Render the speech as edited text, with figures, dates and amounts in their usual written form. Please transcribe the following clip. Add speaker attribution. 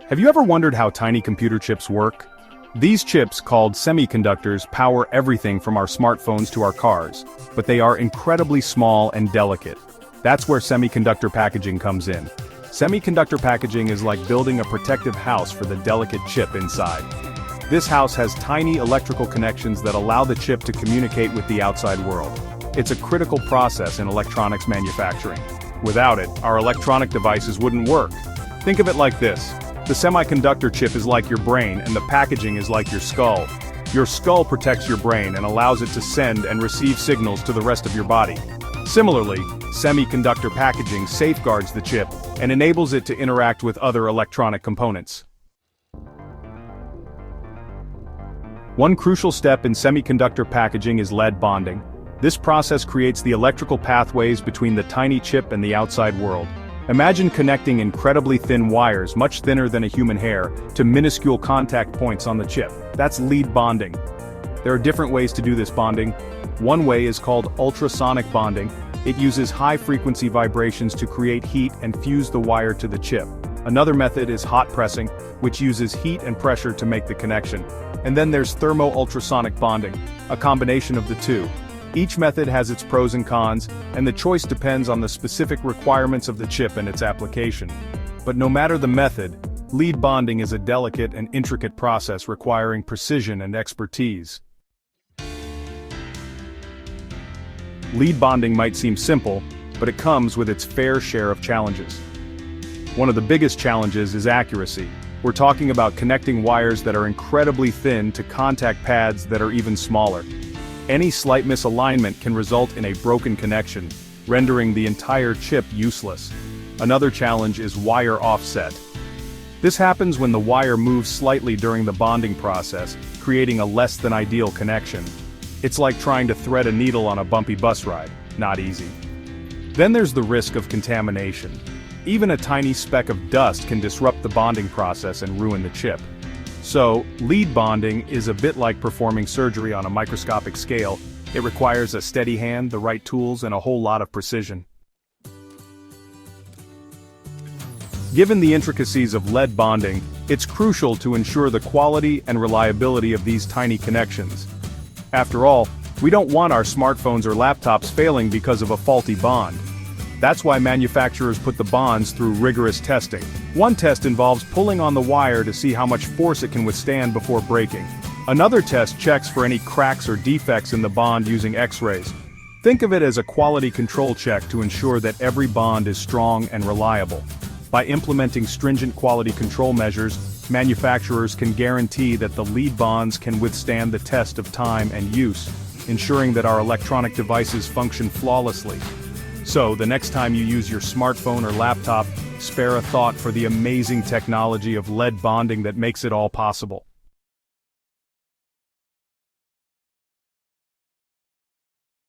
Speaker 1: Have you ever wondered how tiny computer chips work? These chips, called semiconductors, power everything from our smartphones to our cars, but they are incredibly small and delicate. That's where semiconductor packaging comes in. Semiconductor packaging is like building a protective house for the delicate chip inside. This house has tiny electrical connections that allow the chip to communicate with the outside world. It's a critical process in electronics manufacturing. Without it, our electronic devices wouldn't work. Think of it like this. The semiconductor chip is like your brain and the packaging is like your skull. Your skull protects your brain and allows it to send and receive signals to the rest of your body. Similarly, semiconductor packaging safeguards the chip and enables it to interact with other electronic components. One crucial step in semiconductor packaging is lead bonding. This process creates the electrical pathways between the tiny chip and the outside world. Imagine connecting incredibly thin wires, much thinner than a human hair, to minuscule contact points on the chip. That's lead bonding. There are different ways to do this bonding. One way is called ultrasonic bonding. It uses high-frequency vibrations to create heat and fuse the wire to the chip. Another method is hot pressing, which uses heat and pressure to make the connection. And then there's thermo-ultrasonic bonding, a combination of the two. Each method has its pros and cons, and the choice depends on the specific requirements of the chip and its application. But no matter the method, lead bonding is a delicate and intricate process requiring precision and expertise. Lead bonding might seem simple, but it comes with its fair share of challenges. One of the biggest challenges is accuracy. We're talking about connecting wires that are incredibly thin to contact pads that are even smaller. Any slight misalignment can result in a broken connection, rendering the entire chip useless. Another challenge is wire offset. This happens when the wire moves slightly during the bonding process, creating a less than ideal connection. It's like trying to thread a needle on a bumpy bus ride, not easy. Then there's the risk of contamination. Even a tiny speck of dust can disrupt the bonding process and ruin the chip. So, lead bonding is a bit like performing surgery on a microscopic scale. It requires a steady hand, the right tools, and a whole lot of precision. Given the intricacies of lead bonding, it's crucial to ensure the quality and reliability of these tiny connections. After all, we don't want our smartphones or laptops failing because of a faulty bond. That's why manufacturers put the bonds through rigorous testing. One test involves pulling on the wire to see how much force it can withstand before breaking. Another test checks for any cracks or defects in the bond using X-rays. Think of it as a quality control check to ensure that every bond is strong and reliable. By implementing stringent quality control measures, manufacturers can guarantee that the lead bonds can withstand the test of time and use, ensuring that our electronic devices function flawlessly. So, the next time you use your smartphone or laptop, spare a thought for the amazing technology of lead bonding that makes it all possible.